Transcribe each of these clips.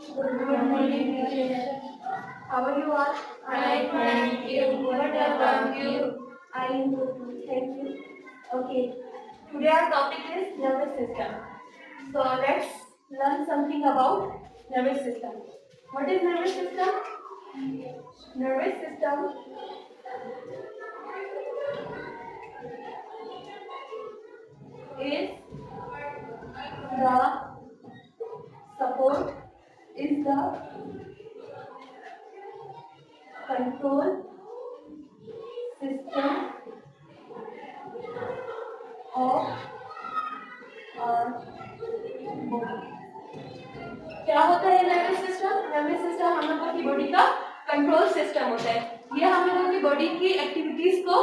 Good morning, teacher. How are you all? I thank you. What about you? I am good too. Thank you. Okay. Today our topic is nervous system. So let's learn something about nervous system. What is nervous system? Nervous system is the support, is the control system of our body. क्या होता है nervous system? Nervous system हम लोगों की body का control system होता है। ये हम लोगों की बॉडी की एक्टिविटीज को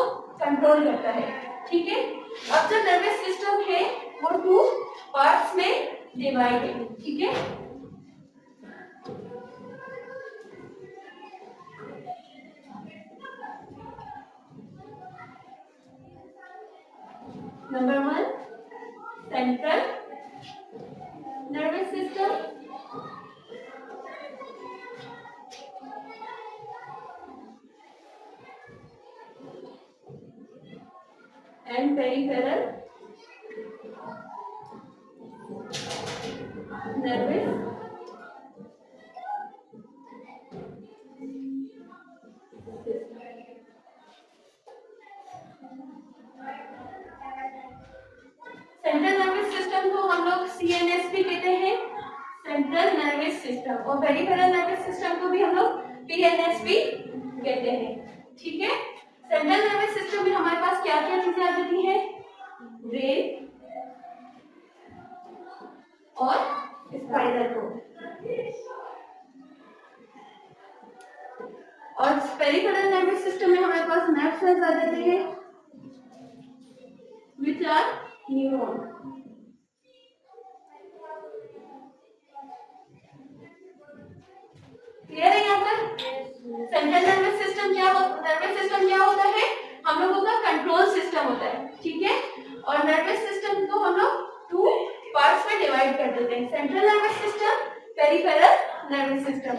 कंट्रोल करता है। ठीक है। अब जो नर्वस सिस्टम है वो 2 पार्ट्स में डिवाइड है। ठीक है। Number 1 central nervous system, and peripheral nervous central nervous system को हम लोग CNS भी कहते हैं, सेंट्रल नर्वस सिस्टम, और पेरिफेरल नर्वस सिस्टम को भी हम लोग PNS भी कहते हैं। ठीक है। सेंट्रल नर्वस सिस्टम में हमारे पास क्या क्या चीजें आ जाती है? ब्रेन और स्पाइनल कोड। और पेरिफेरल नर्वस सिस्टम में हमारे पास नर्व सेल्स आ जाते हैं which are न्यूरॉन। क्लियर है यहाँ पर? सेंट्रल नर्वस सिस्टम क्या होता है? हम लोगों का कंट्रोल सिस्टम होता है। ठीक है। और नर्वस सिस्टम को हम लोग 2 पार्ट्स में डिवाइड कर देते हैं, central nervous system, peripheral nervous system.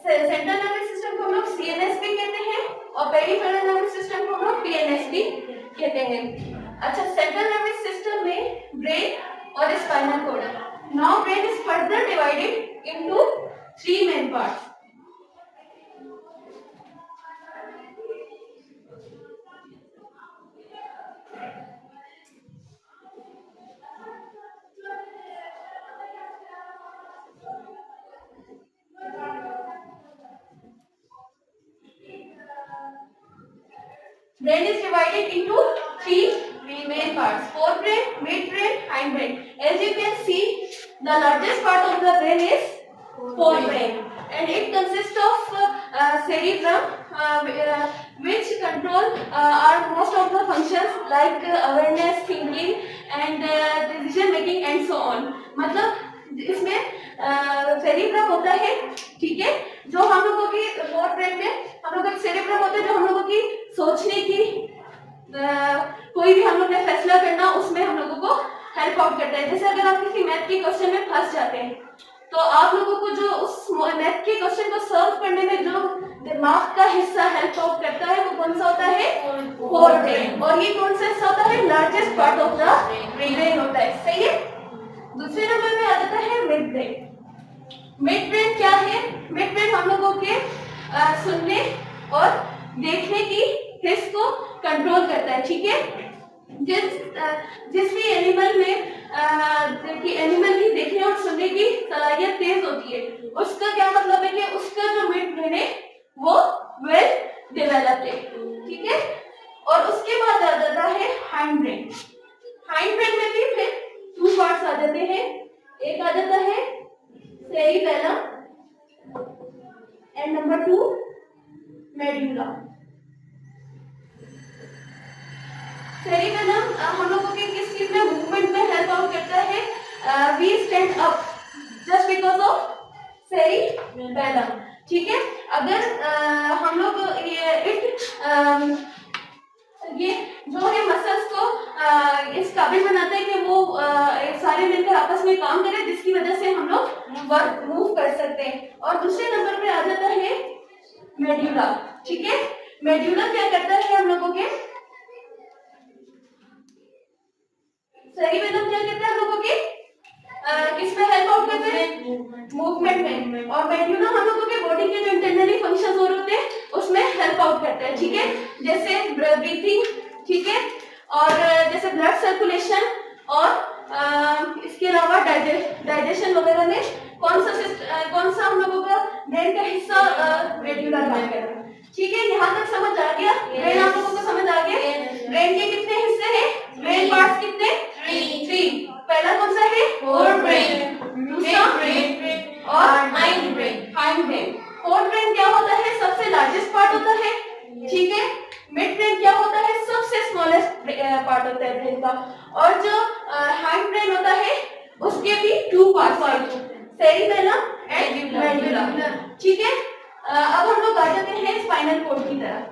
Central nervous system को हम लोग CNS भी कहते हैं और पेरिफेरल नर्वस सिस्टम को हम लोग PNS भी कहते हैं। अच्छा, सेंट्रल नर्वस सिस्टम में ब्रेन और spinal cord. Now brain is further divided into 3 main parts. Brain is divided into 3 main parts: forebrain, midbrain, hindbrain. As you can see, the largest part of the brain is forebrain, and it consists of cerebrum, which control our most of the functions like awareness, thinking, and decision making, and so on. मतलब इसमें cerebrum होता है। ठीक है। जो हम लोगों की फोरब्रेन में हम लोगों का सेरिब्रम होता है जो हम लोगों की सोचने की, कोई भी हम लोग ने फैसला करना उसमें हम लोगों को हेल्प आउट करता है। जैसे अगर आप किसी मैथ के क्वेश्चन में फंस जाते हैं तो आप लोगों को जो उस मैथ के क्वेश्चन को सॉल्व करने में जो दिमाग का हिस्सा हेल्प आउट करता है वो कौन सा होता है? फोरब्रेन। और ये कौन सा हिस्सा होता है? Largest part of the brain होता है। सही है। दूसरे नंबर में आ जाता है मिड ब्रेन। मिड ब्रेन क्या है? मिड ब्रेन हम लोगों के सुनने और देखने की हिस्स को कंट्रोल करता है। ठीक है। जिस भी एनिमल में एनिमल की देखने और सुनने की सलाहियत तेज होती है, उसका क्या मतलब है कि उसका जो मिड ब्रेन है वो वेल डेवलप्ड है। ठीक है। और उसके बाद आ जाता है हाइंड ब्रेन। हाइंड ब्रेन में भी फिर 2 पार्ट्स आ जाते हैं। एक आ जाता है cerebellum and number 2 medulla. Cerebellum हम लोगों के किस चीज में मूवमेंट में हेल्प आउट करता है? We stand up just because of cerebellum. ठीक है। अगर हम लोग ये जो है मसल्स को इस काबिल बनाता है कि वो सारे मिलकर आपस में काम करें, जिसकी वजह से हम लोग वर्क मूव कर सकते हैं। और दूसरे नंबर पे आ जाता है मेड्यूला। ठीक है, मेड्यूला क्या करता है हम लोगों के, सेरिबेलम क्या करता है हम लोगों के, किसमें हेल्प आउट करते हैं, मूवमेंट में। और मेड्यूला हम लोगों के बॉडी के जो इंटरनली फंक्शंस हो रहे होते हैं उसमें हेल्प आउट करता है। ठीक है, जैसे ब्रीथिंग, ठीक है, और जैसे ब्लड सर्कुलेशन, और इसके अलावा डाइजेशन वगैरह में कौन सा हम लोगों का ब्रेन का हिस्सा मेड्यूला काम कर रहा है। ठीक है, यहाँ तक समझ आ गया, ब्रेन आप लोगों को समझ आ गया। ब्रेन के कितने हिस्से हैं, ब्रेन पार्ट्स कितने, 3। पहला कौन सा है, फोर ब्रेन, दूसरा और हाइंड ब्रेन। फोर ब्रेन क्या होता है, सबसे लार्जेस्ट पार्ट होता है। ठीक है, मिड ब्रेन क्या होता है, सबसे स्मॉलेस्ट पार्ट होता है ब्रेन का। और जो हाइंड ब्रेन होता है उसके भी 2 पार्ट्स, सेरिबेलम एंड मेडुला। ठीक है, अब हम लोग आ जाते हैं स्पाइनल कोड की तरफ।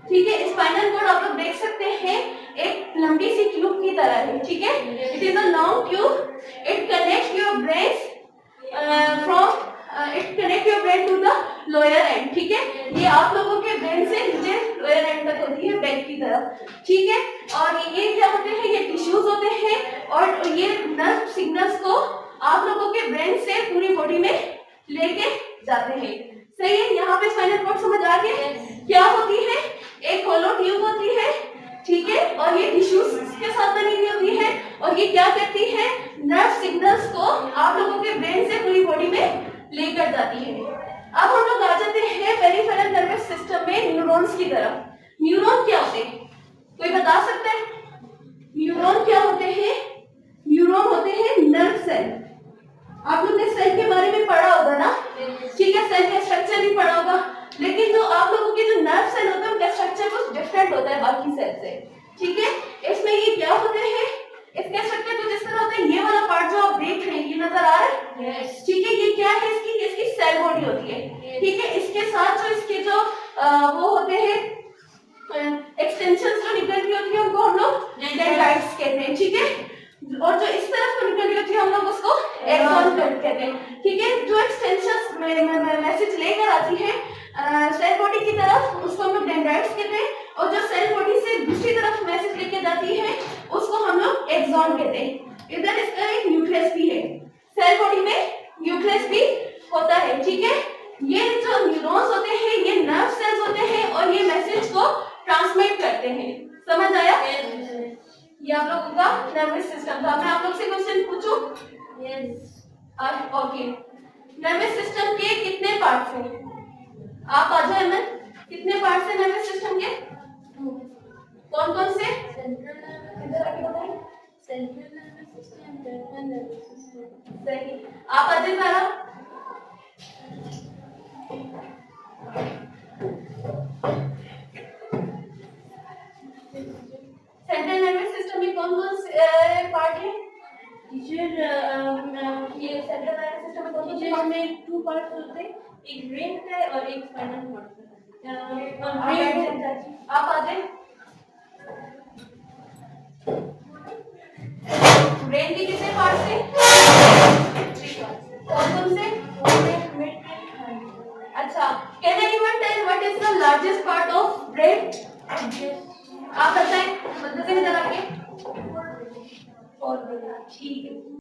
ठीक है, स्पाइनल कोड आप लोग देख सकते हैं एक लंबी सी ट्यूब की तरह है। ठीक है, it is a long tube, it connect your brain to the lower end. ठीक है, ये आप लोगों के ब्रेन से नीचे लोअर एंड तक होती है, बैक की तरफ। ठीक है, और ये क्या होते हैं, ये टिश्यूज होते हैं, और ये नर्व सिग्नल्स को आप लोगों के ब्रेन से पूरी बॉडी में लेके जाते हैं। सही है, यहाँ पे स्पाइनल कोड समझ आ गया। क्या होती है, एक होलो ट्यूब होती है। ठीक है, और ये टिश्यूज के साथ बनी हुई होती है, और ये क्या करती है, नर्व सिग्नल्स को आप लोगों के ब्रेन से पूरी बॉडी में लेकर जाती है। अब हम लोग आ जाते हैं पेरिफेरल नर्वस सिस्टम में न्यूरॉन्स की तरफ। न्यूरॉन क्या होते हैं, कोई बता सकता है, न्यूरॉन क्या होते हैं? न्यूरॉन होते हैं नर्व सेल। आप लोग ने सेल के बारे में पढ़ा होगा ना, ठीक है, सेल का स्ट्रक्चर भी पढ़ा होगा, लेकिन जो आप लोगों के जो नर्व सेल होते हैं उनका स्ट्रक्चर कुछ डिफरेंट होता है बाकी सेल से। ठीक है, इसमें ये क्या होते हैं, इसका स्ट्रक्चर कुछ इस तरह होता है। ये वाला पार्ट जो आप देख रहे हैं, ये नजर आ रहा है, ठीक है, ये क्या है, इसकी सेल बॉडी होती है। ठीक है, इसके साथ जो इसके जो वो होते हैं एक्सटेंशंस जो निकल रही होती है उनको हम लोग डेंड्राइट्स कहते हैं। ठीक है, और जो इस तरफ को निकल रही होती है हम लोग उसको एक्सॉन कहते हैं। ठीक है, जो एक्सटेंशंस मैसेज लेकर आती है सेल बॉडी की तरफ उसको हम लोग डेंड्राइट्स कहते हैं, और जो सेल बॉडी से दूसरी तरफ मैसेज लेके जाती है उसको हम लोग एक्सॉन कहते हैं। इधर इसका एक न्यूक्लियस भी है, सेल बॉडी में न्यूक्लियस भी होता है। ठीक है, ये जो न्यूरॉन्स होते हैं ये नर्व सेल्स होते हैं और ये मैसेज को ट्रांसमिट करते हैं। समझ आया? ये आप लोगों का नर्वस सिस्टम था। मैं आप लोग से क्वेश्चन पूछूं? यस। ओके, नर्वस सिस्टम के कितने पार्ट्स हैं? आप आ जाओ अमन, कितने पार्ट्स हैं नर्वस सिस्टम के? कौन कौन से? Central nervous system, peripheral nervous system. सही, आप आ जाइए सारा। सेंट्रल नर्वस सिस्टम में कौन कौन से पार्ट है? टीचर, ये सेंट्रल नर्वस सिस्टम में कौन से पार्ट में 2 पार्ट्स होते हैं, एक ब्रेन का है और एक स्पाइनल कॉर्ड का। आप आ जाए। ब्रेन के कितने पार्ट्स हैं? 3 पार्ट्स। कौन कौन से? अच्छा, can anyone tell what is the largest part of brain? आप बताएं, मतलब से इधर आके। ठीक है।